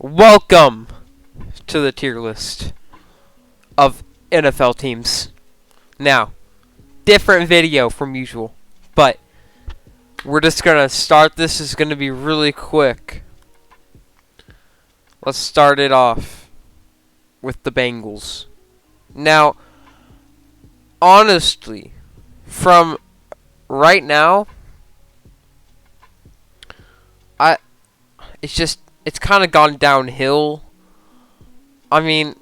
Welcome to the tier list of NFL teams. Now, different video from usual, but we're just gonna start. This is gonna be really quick. Let's start it off with the Bengals. Now, honestly, from right now, it's kind of gone downhill. I mean,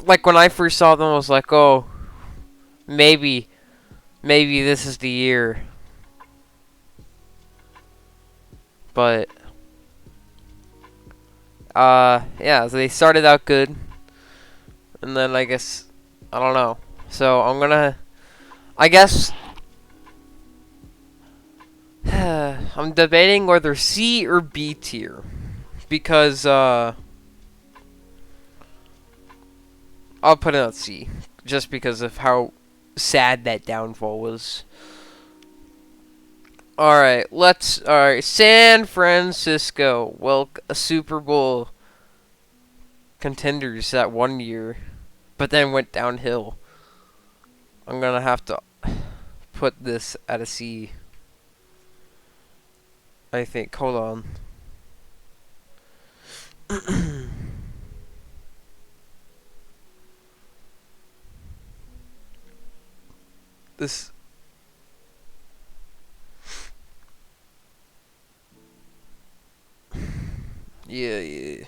like when I first saw them, I was like, oh, maybe this is the year. But yeah, so they started out good, and then I guess I don't know. So I guess I'm debating whether C or B tier, because I'll put it at C, just because of how sad that downfall was. Alright, San Francisco. Well, a Super Bowl contenders that one year, but then went downhill. I'm gonna have to put this at a C, I think. Hold on. This... Yeah.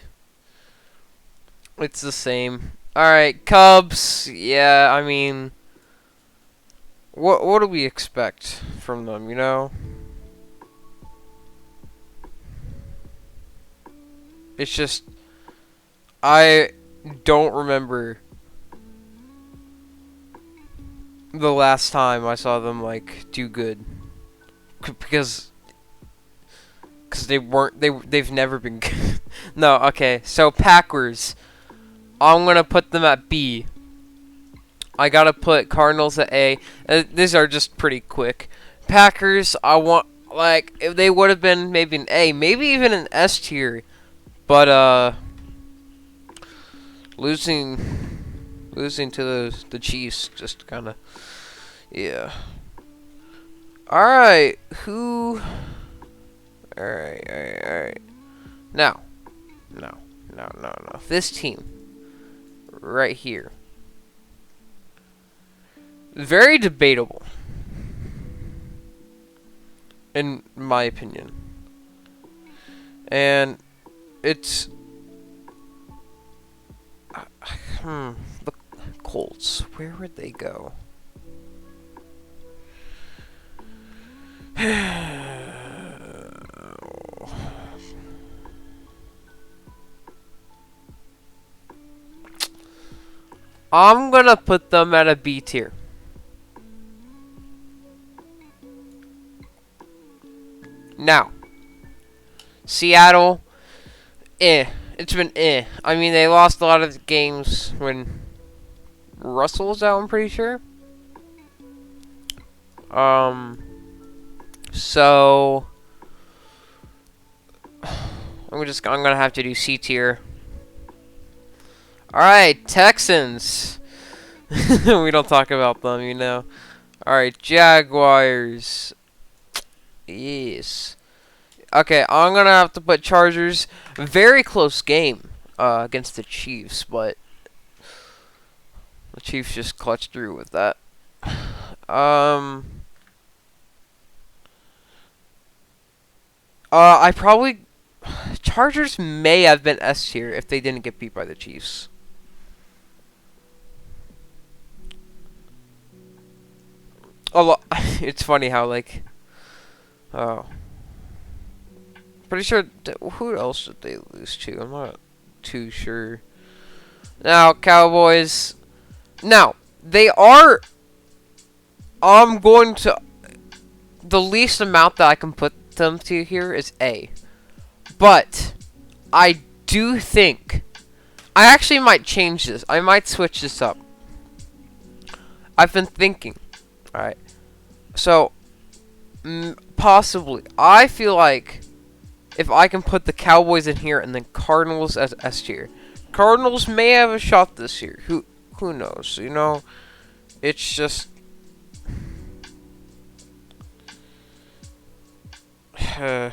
It's the same. Alright, Cubs. Yeah, I mean, what do we expect from them, you know? It's just, I don't remember the last time I saw them, like, do good. Because they've never been good. No, okay, so Packers. I'm gonna put them at B. I gotta put Cardinals at A. These are just pretty quick. Packers, I want, like, if they would have been maybe an A, maybe even an S tier. But, losing to the Chiefs just kind of, yeah. Alright, who... Alright. Now. No. This team. Right here. Very debatable. In my opinion. And it's... the Colts. Where would they go? I'm gonna put them at a B tier. Now, Seattle, it's been I mean, they lost a lot of the games when Russell was out, I'm pretty sure. So I'm gonna have to do C tier. Alright, Texans. We don't talk about them, you know. Alright, Jaguars. Yes. Okay, I'm gonna have to put Chargers. Very close game against the Chiefs, but the Chiefs just clutched through with that. I probably... Chargers may have been S tier if they didn't get beat by the Chiefs. It's funny how, like... Oh. Pretty sure... Who else did they lose to? I'm not too sure. Now, Cowboys... Now, they are... I'm going to... The least amount that I can put them to here is A. But, I do think... I actually might change this. I might switch this up. I've been thinking. Alright. So, possibly. I feel like if I can put the Cowboys in here and then Cardinals as S tier. Cardinals may have a shot this year. Who knows? You know, it's just who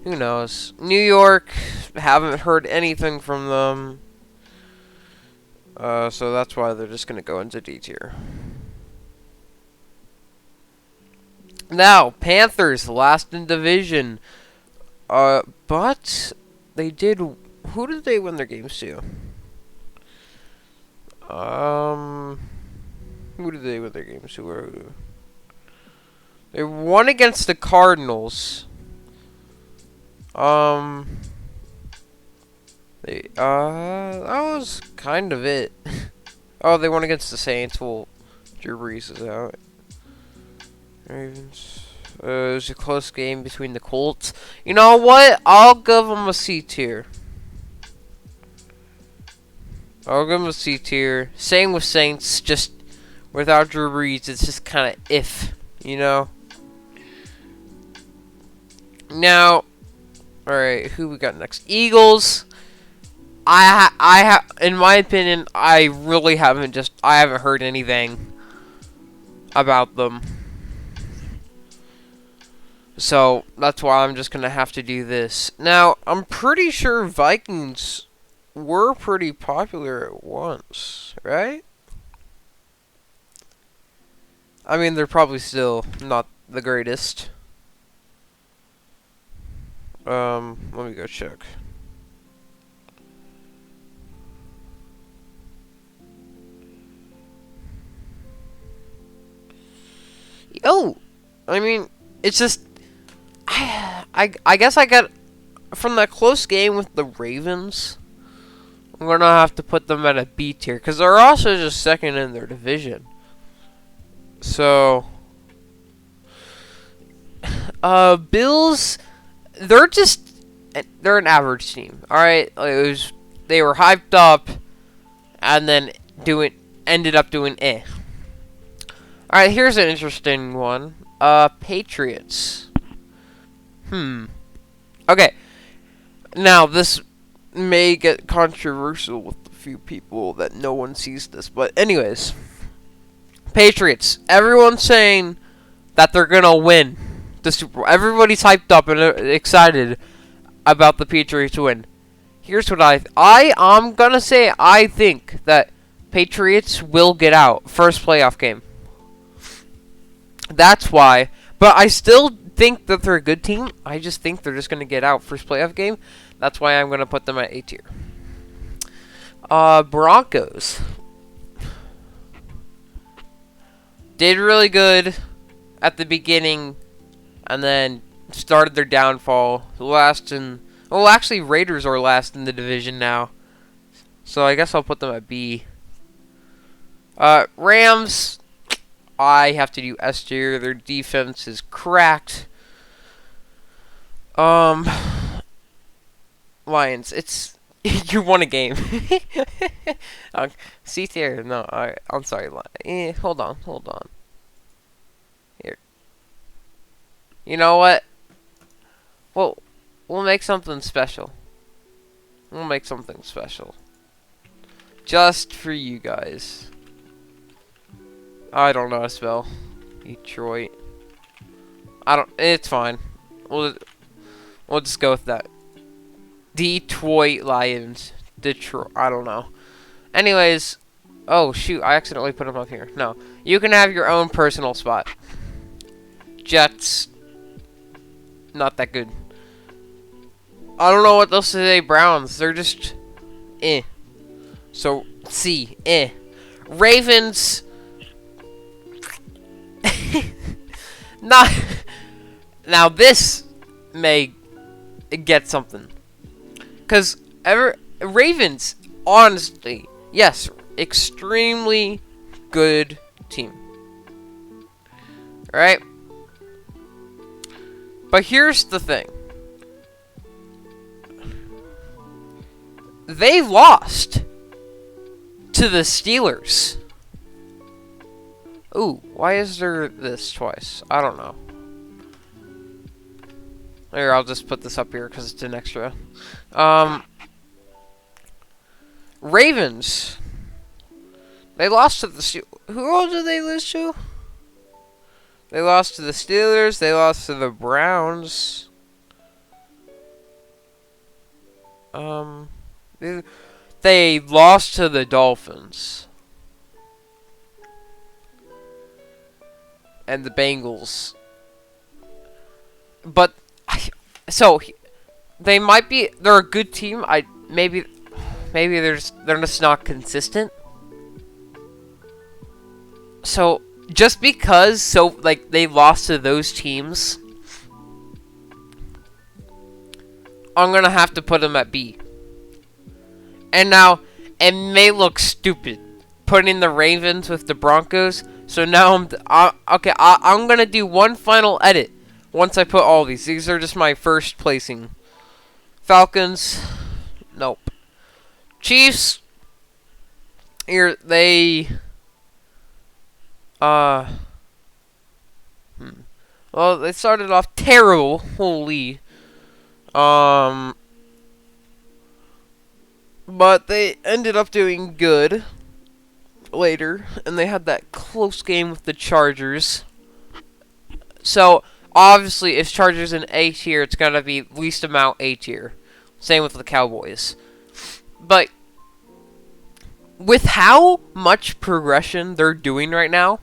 knows? New York, haven't heard anything from them. So that's why they're just gonna go into D tier. Now, Panthers, last in division. But they did. Who did they win their games to? Who did they win their games to? They won against the Cardinals. That was kind of it. Oh, they won against the Saints. Well, Drew Brees is out. Ravens. It was a close game between the Colts. You know what? I'll give them a C tier. I'll give them a C tier. Same with Saints. Just without Drew Brees, it's just kind of if, you know. Now, all right, who we got next? Eagles. In my opinion, I haven't heard anything about them. So, that's why I'm just going to have to do this. Now, I'm pretty sure Vikings were pretty popular at once, right? I mean, they're probably still not the greatest. Let me go check. Oh, I mean, it's just I guess I got from that close game with the Ravens. I'm gonna have to put them at a B tier because they're also just second in their division. So, Bills, they're an average team. All right, they were hyped up, and then ended up doing eh. All right, here's an interesting one. Patriots. Okay. Now, this may get controversial with a few people that no one sees this. But anyways. Patriots. Everyone's saying that they're going to win the Super Bowl. Everybody's hyped up and excited about the Patriots win. Here's what I'm going to say. I think that Patriots will get out. First playoff game. That's why. But I still think that they're a good team. I just think they're just going to get out first playoff game. That's why I'm going to put them at A tier. Broncos. Did really good at the beginning and then started their downfall. Actually, Raiders are last in the division now. So I guess I'll put them at B. Rams, I have to do S tier. Their defense is cracked. Lions, it's you won a game. C tier. No, alright. I'm sorry. Hold on. Here. You know what? Well, we'll make something special. Just for you guys. I don't know how to spell Detroit. It's fine. We'll just go with that. Detroit Lions. Detroit. I don't know. Anyways. Oh, shoot. I accidentally put them up here. No. You can have your own personal spot. Jets. Not that good. I don't know what else to say. Browns. They're just eh. So, C. Eh. Ravens. Not. Now, this may get something. Because Ravens, honestly, yes, extremely good team. Alright? But here's the thing. They lost to the Steelers. Ooh, why is there this twice? I don't know. Here, I'll just put this up here because it's an extra. Ravens. They lost to the who else did they lose to? They lost to the Steelers. They lost to the Browns. They lost to the Dolphins. And the Bengals. But so they might be. They're a good team. Maybe they're just not consistent. So just because they lost to those teams, I'm gonna have to put them at B. And now it may look stupid putting the Ravens with the Broncos. So now I'm gonna do one final edit. Once I put all these. These are just my first placing. Falcons. Nope. Chiefs. Here, they... Well, they started off terrible. Holy. But they ended up doing good later. And they had that close game with the Chargers. So... obviously, if Chargers in A tier, it's gonna be least amount A tier. Same with the Cowboys. But with how much progression they're doing right now,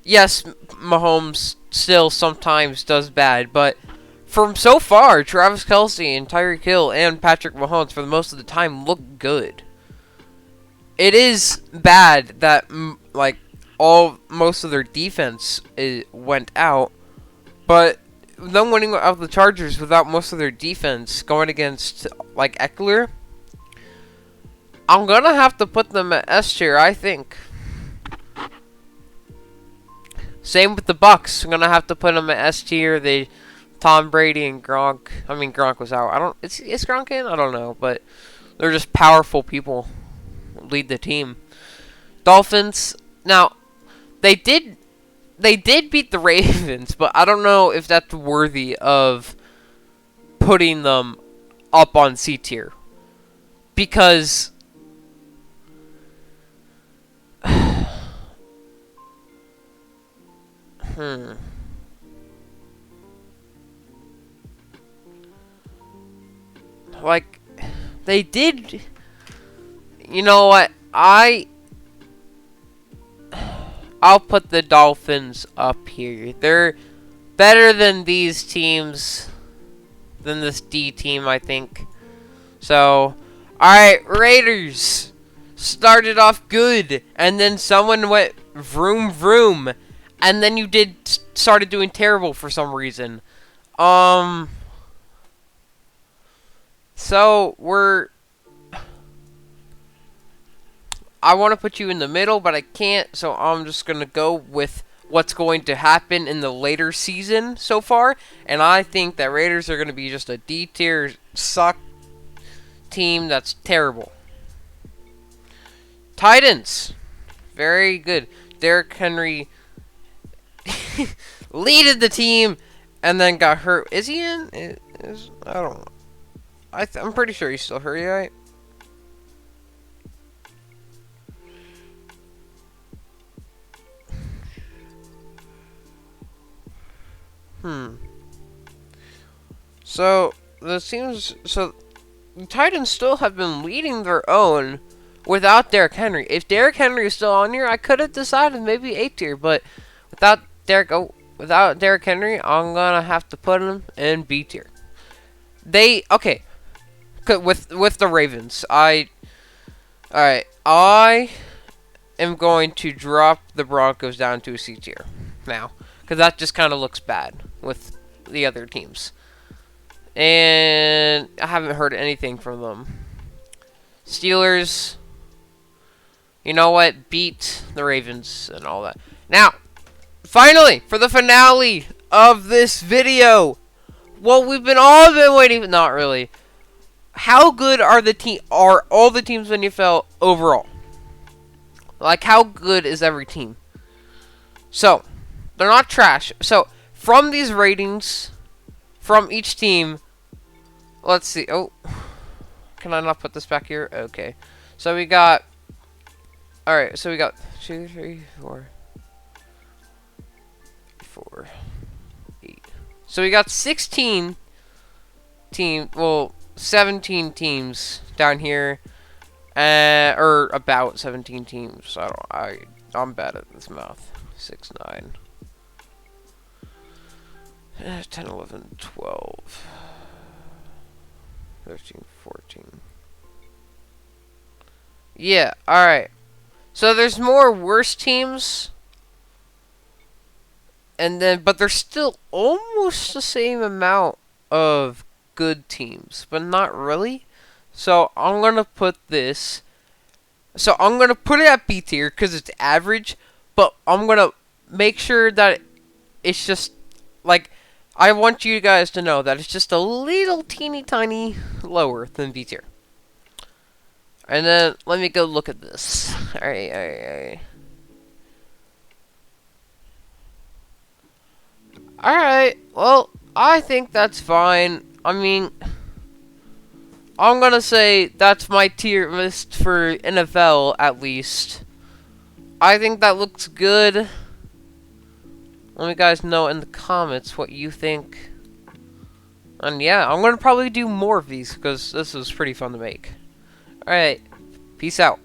yes, Mahomes still sometimes does bad, but from so far, Travis Kelce and Tyreek Hill and Patrick Mahomes for the most of the time look good. It is bad that most of their defense went out. But them winning out the Chargers without most of their defense going against Eckler, I'm gonna have to put them at S tier, I think. Same with the Bucks. I'm gonna have to put them at S tier. Tom Brady and Gronk. I mean, Gronk was out. Is Gronk in? I don't know, but they're just powerful people. Lead the team. Dolphins. Now, they did beat the Ravens, but I don't know if that's worthy of putting them up on C tier. Because they did. You know what? I'll put the Dolphins up here. They're better than these teams, than this D team, I think. So, alright, Raiders started off good, and then someone went vroom vroom, and then you started doing terrible for some reason. So I want to put you in the middle, but I can't, so I'm just going to go with what's going to happen in the later season so far. And I think that Raiders are going to be just a D-tier suck team that's terrible. Titans. Very good. Derrick Henry leaded the team and then got hurt. Is he in? I don't know. I'm pretty sure he's still hurt, right? So the Titans still have been leading their own without Derrick Henry. If Derrick Henry is still on here, I could have decided maybe A tier, but without Derrick Henry, I'm gonna have to put him in B tier. With the Ravens, I am going to drop the Broncos down to a C tier now, because that just kind of looks bad with the other teams. And I haven't heard anything from them. Steelers, you know what? Beat the Ravens and all that. Now, finally, for the finale of this video, what we've all been waiting, not really. How good are all the teams in the NFL overall? How good is every team? So, they're not trash. So, from these ratings, from each team. Let's see. Oh, can I not put this back here? Okay. So we got. All right. So we got 2, 3, 4, 8. So we got 16 well, 17 teams down here, or about 17 teams. I'm bad at this math. 6, 9, 10, 11, 12, 13, 14. Yeah. All right. So there's more worse teams. And then, but there's still almost the same amount of good teams, but not really. So I'm gonna put this. So I'm gonna put it at B tier because it's average, but I'm gonna make sure that it's just like I want you guys to know that it's just a little teeny tiny lower than B tier. And then let me go look at this. All right. Alright, well, I think that's fine. I mean, I'm gonna say that's my tier list for NFL, at least. I think that looks good. Let me guys know in the comments what you think. And yeah, I'm gonna probably do more of these, because this is pretty fun to make. Alright, peace out.